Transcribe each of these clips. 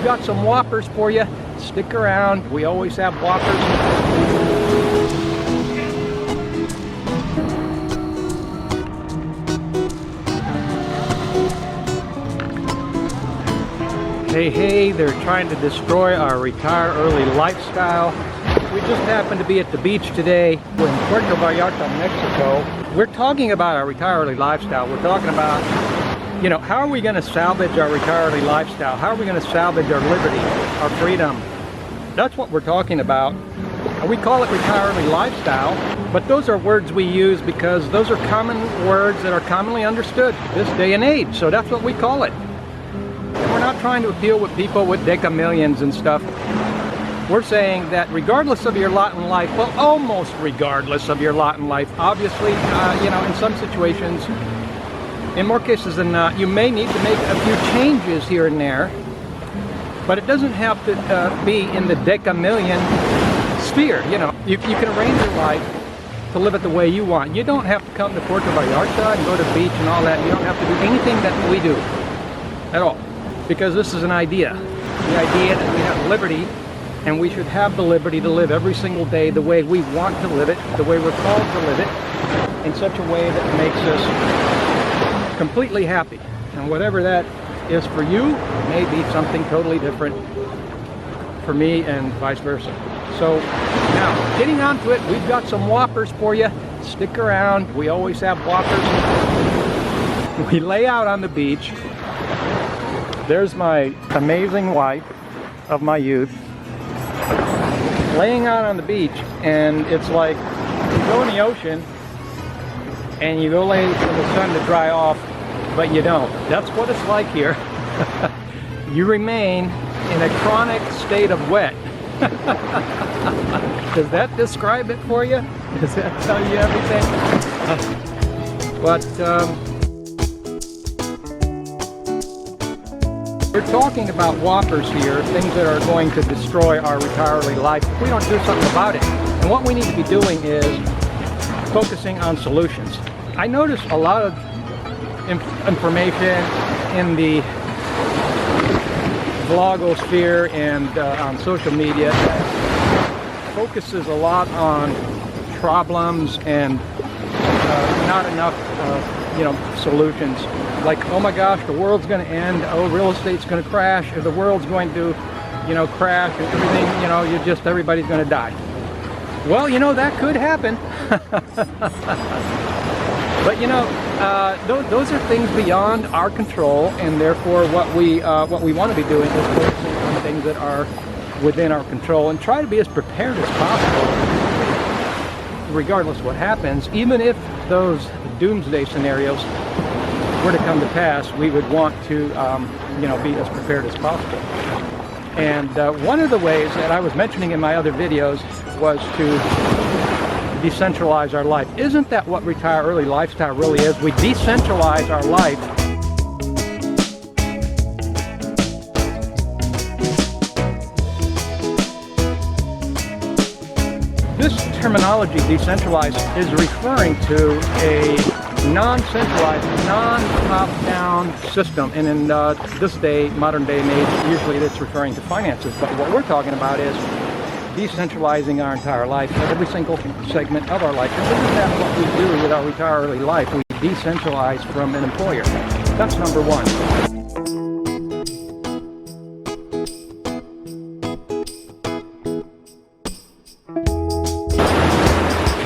got some whoppers for you. Stick around. We always have whoppers. Hey, they're trying to destroy our retire early lifestyle. We just happened to be at the beach today. We're in Puerto Vallarta, Mexico. We're talking about our retire early lifestyle. We're talking about, you know, how are we going to salvage our retire early lifestyle? How are we going to salvage our liberty, our freedom? That's what we're talking about. We call it retire early lifestyle, but those are words we use because those are common words that are commonly understood this day and age. So that's what we call it. And we're not trying to appeal with people with decamillions and stuff. We're saying that regardless of your lot in life, well, almost regardless of your lot in life, obviously, you know, in some situations, in more cases than not, you may need to make a few changes here and there, but it doesn't have to be in the decamillion sphere. You know, you can arrange your life to live it the way you want. You don't have to come to Puerto Vallarta and go to the beach and all that. You don't have to do anything that we do at all, because this is an idea. The idea that we have liberty, and we should have the liberty to live every single day the way we want to live it, the way we're called to live it, in such a way that makes us completely happy. And whatever that is for you may be something totally different for me, and vice versa. So now, getting on to it, we've got some whoppers for you. Stick around. We always have whoppers. We lay out on the beach. There's my amazing wife of my youth, laying out on the beach, and it's like you go in the ocean and you go lay for the sun to dry off, but you don't. That's what it's like here. You remain in a chronic state of wet. Does that describe it for you? Does that tell you everything? We're talking about whoppers here, things that are going to destroy our retire early life if we don't do something about it. And what we need to be doing is focusing on solutions. I notice a lot of information in the blogosphere and on social media that focuses a lot on problems and not enough solutions. Like, oh my gosh, the world's going to end, oh, real estate's going to crash, or the world's going to crash, and everything, everybody's going to die. Well, that could happen. But those are things beyond our control, and therefore what we want to be doing is focusing on things that are within our control and try to be as prepared as possible, regardless of what happens. Even if those doomsday scenarios were to come to pass, we would want to be as prepared as possible. And one of the ways that I was mentioning in my other videos was to decentralize our life. Isn't that what retire early lifestyle really is? We decentralize our life. This terminology, decentralized, is referring to a non-centralized, non-top-down system. And in this day, modern day and age, usually it's referring to finances. But what we're talking about is decentralizing our entire life, every single segment of our life. And isn't that what we do with our retire early life? We decentralize from an employer. That's number one.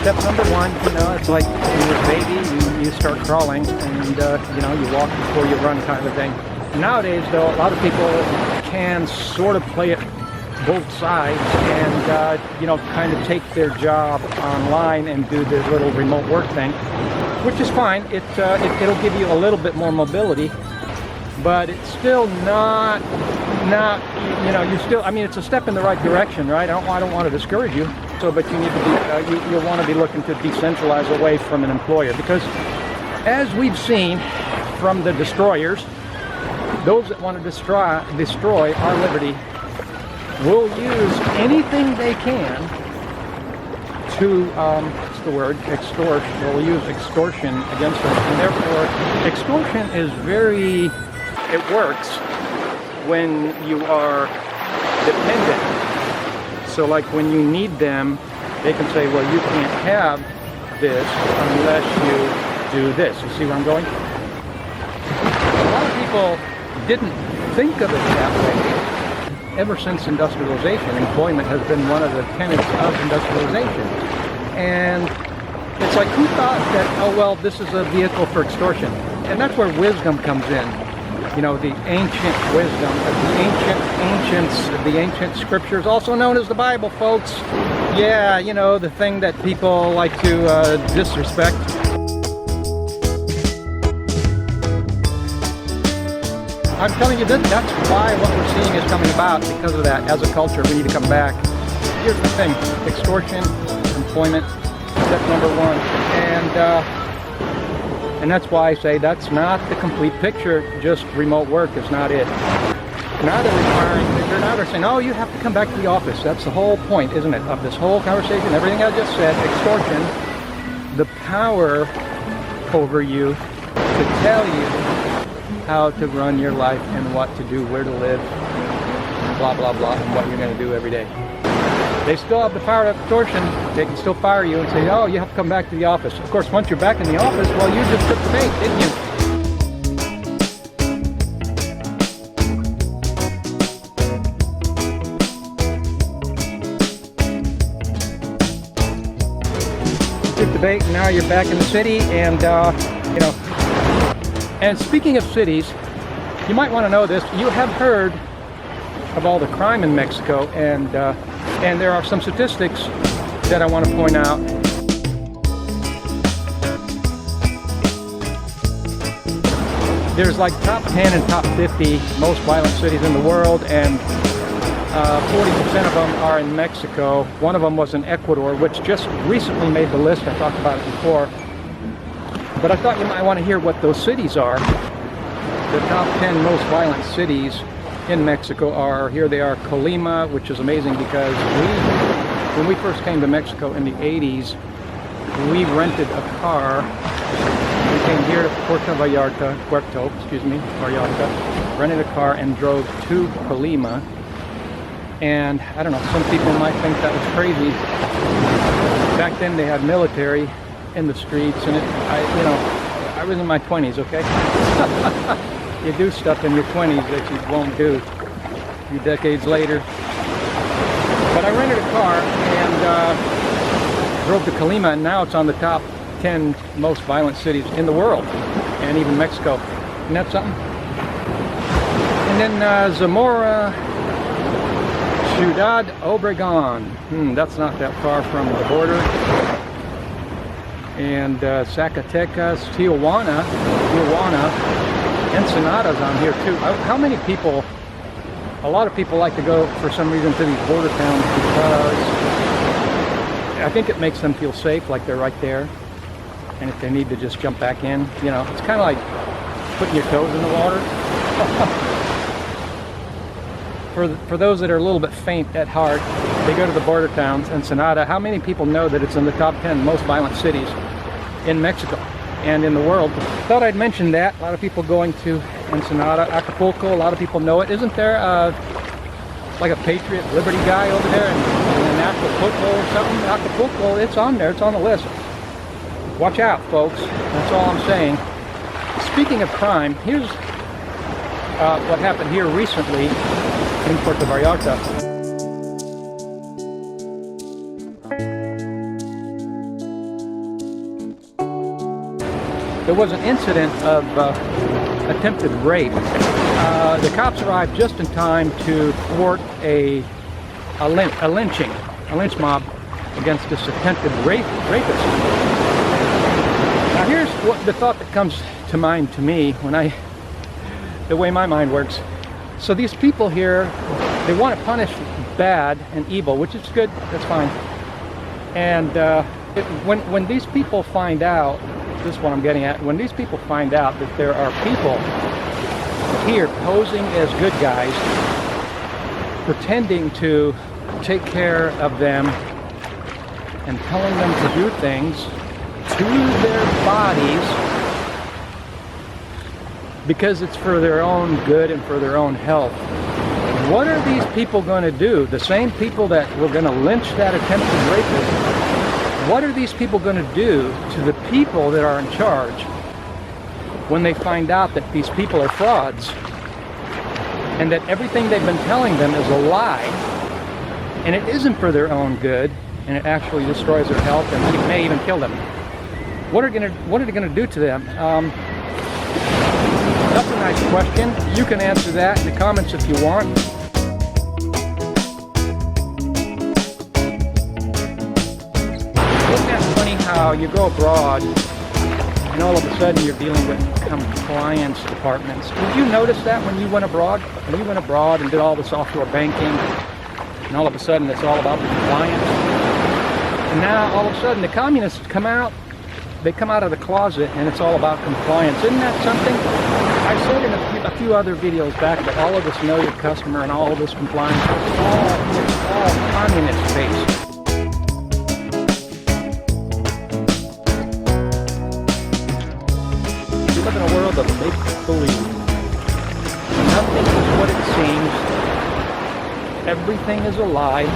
Step number one, it's like when you're a baby, you start crawling, and you walk before you run, kind of thing. Nowadays, though, a lot of people can sort of play it both sides and kind of take their job online and do the little remote work thing, which is fine. It'll give you a little bit more mobility, but it's still not you're still, it's a step in the right direction, right? I don't want to discourage you. So, but you need to be you want to be looking to decentralize away from an employer, because as we've seen from the destroyers, those that want to destroy our liberty will use anything they can to, extort. Will use extortion against us, and therefore extortion is it works when you are dependent. So like when you need them, they can say, well, you can't have this unless you do this. You see where I'm going? A lot of people didn't think of it that way. Ever since industrialization, employment has been one of the tenets of industrialization. And it's like, who thought that, oh well, this is a vehicle for extortion? And that's where wisdom comes in. You know, the ancient wisdom of the ancient scriptures, also known as the Bible, folks. Yeah, you know, the thing that people like to disrespect. I'm telling you, that's why what we're seeing is coming about, because of that. As a culture, we need to come back. Here's the thing: extortion, employment, step number one. And that's why I say that's not the complete picture. Just remote work is not it. Now they're saying, oh, you have to come back to the office. That's the whole point, isn't it, of this whole conversation? Everything I just said, extortion, the power over you to tell you how to run your life and what to do, where to live, blah, blah, blah, and what you're going to do every day. They still have the power of extortion. They can still fire you and say, oh, you have to come back to the office. Of course, once you're back in the office, well, you just took the bait, didn't you? Took the bait, and now you're back in the city, and, you know. And speaking of cities, you might want to know this. You have heard of all the crime in Mexico, and there are some statistics that I want to point out. There's like top 10 and top 50 most violent cities in the world, and 40% of them are in Mexico. One of them was in Ecuador, which just recently made the list. I talked about it before. But I thought you might want to hear what those cities are. The top 10 most violent cities in Mexico are, here they are, Colima, which is amazing because when we first came to Mexico in the 80s, we rented a car. We came here to Puerto Vallarta, rented a car and drove to Colima. And I don't know, some people might think that was crazy. Back then they had military in the streets, and I was in my 20s, okay? You do stuff in your 20s that you won't do a few decades later. But I rented a car and drove to Colima, and now it's on the top 10 most violent cities in the world, and even Mexico. Isn't that something? And then Zamora, Ciudad Obregón. That's not that far from the border. And Zacatecas, Tijuana, Ensenada's on here too. How many people, a lot of people like to go for some reason to these border towns because I think it makes them feel safe, like they're right there. And if they need to just jump back in, you know, it's kind of like putting your toes in the water. For those that are a little bit faint at heart, they go to the border towns, Ensenada. How many people know that it's in the top 10 most violent cities in Mexico and in the world? Thought I'd mention that. A lot of people going to Ensenada, Acapulco, a lot of people know it. Isn't there like a Patriot Liberty guy over there in Acapulco or something? Acapulco, it's on there, it's on the list. Watch out, folks. That's all I'm saying. Speaking of crime, here's what happened here recently in Puerto Vallarta. There was an incident of attempted rape. The cops arrived just in time to thwart a lynch mob against this attempted rapist. Now here's what the thought that comes to mind to me when the way my mind works. So these people here, they want to punish bad and evil, which is good, that's fine. And when these people find out, this is what I'm getting at, when these people find out that there are people here posing as good guys, pretending to take care of them and telling them to do things to their bodies, because it's for their own good and for their own health. What are these people going to do? The same people that were going to lynch that attempted rapist, what are these people going to do to the people that are in charge when they find out that these people are frauds and that everything they've been telling them is a lie and it isn't for their own good and it actually destroys their health and it may even kill them? What are they going to do to them? That's a nice question. You can answer that in the comments if you want. Isn't that funny how you go abroad and all of a sudden you're dealing with compliance departments? Did you notice that when you went abroad? When you went abroad and did all this offshore banking, and all of a sudden it's all about the compliance? And now all of a sudden the communists come out, they come out of the closet and it's all about compliance. Isn't that something? I said in a few other videos back that all of this know your customer and all of this compliance, it's all communist based. We live in a world of make-believe. Nothing is what it seems. Everything is a lie.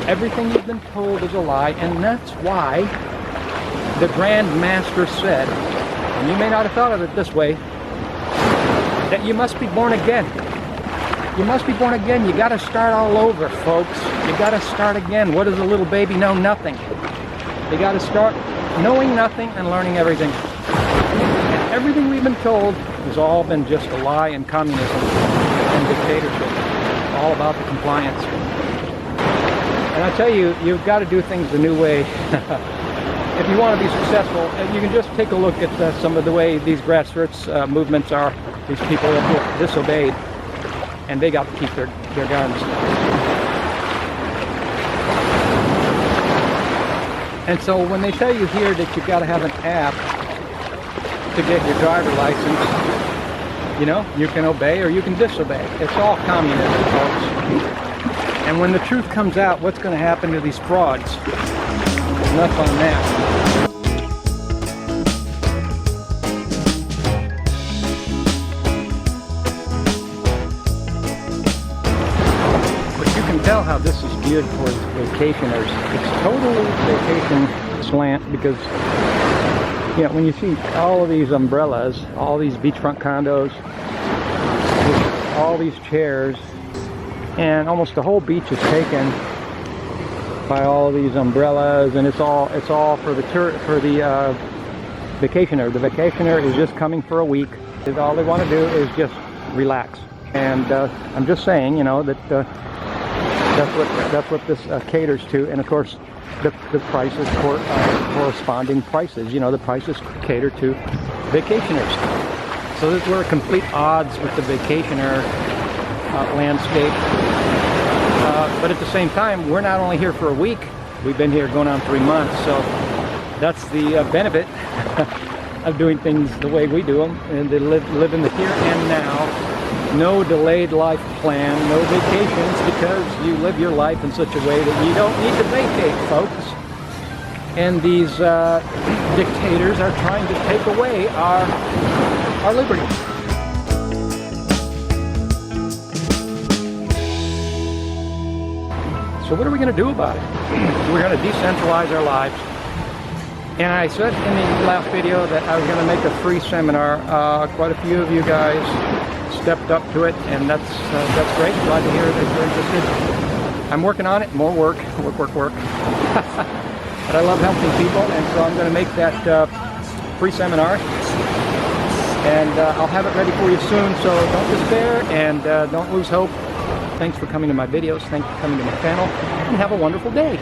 Everything you've been told is a lie, and that's why the Grand Master said, and you may not have thought of it this way, that you must be born again. You must be born again. You got to start all over, folks. You got to start again. What does a little baby know? Nothing. They got to start knowing nothing and learning everything. And everything we've been told has all been just a lie and communism and dictatorship. All about the compliance. And I tell you, you've got to do things the new way. If you want to be successful, you can just take a look at some of the way these grassroots movements are. These people that disobeyed, and they got to keep their guns. And so when they tell you here that you've got to have an app to get your driver license, you know, you can obey or you can disobey. It's all communism, folks. And when the truth comes out, what's going to happen to these frauds? Enough on that. Tell how this is geared towards vacationers. It's totally vacation slant because, you know, when you see all of these umbrellas, all these beachfront condos, all these chairs, and almost the whole beach is taken by all of these umbrellas, and it's all for the vacationer. The vacationer is just coming for a week. All they want to do is just relax. And I'm just saying, you know, that. That's what this caters to, and of course the prices corresponding prices. You know, the prices cater to vacationers. So we're at complete odds with the vacationer landscape. But at the same time, we're not only here for a week. We've been here going on 3 months. So that's the benefit of doing things the way we do them, and to live in the here and now. No delayed life plan, no vacations, because you live your life in such a way that you don't need to vacate, folks. And these dictators are trying to take away our liberty. So what are we going to do about it? We're going to decentralize our lives. And I said in the last video that I was going to make a free seminar. Quite a few of you guys stepped up to it, and that's great. Glad to hear that you're interested. I'm working on it. More work. But I love helping people, and so I'm going to make that free seminar. And I'll have it ready for you soon, so don't despair and don't lose hope. Thanks for coming to my videos. Thanks for coming to my channel, and have a wonderful day.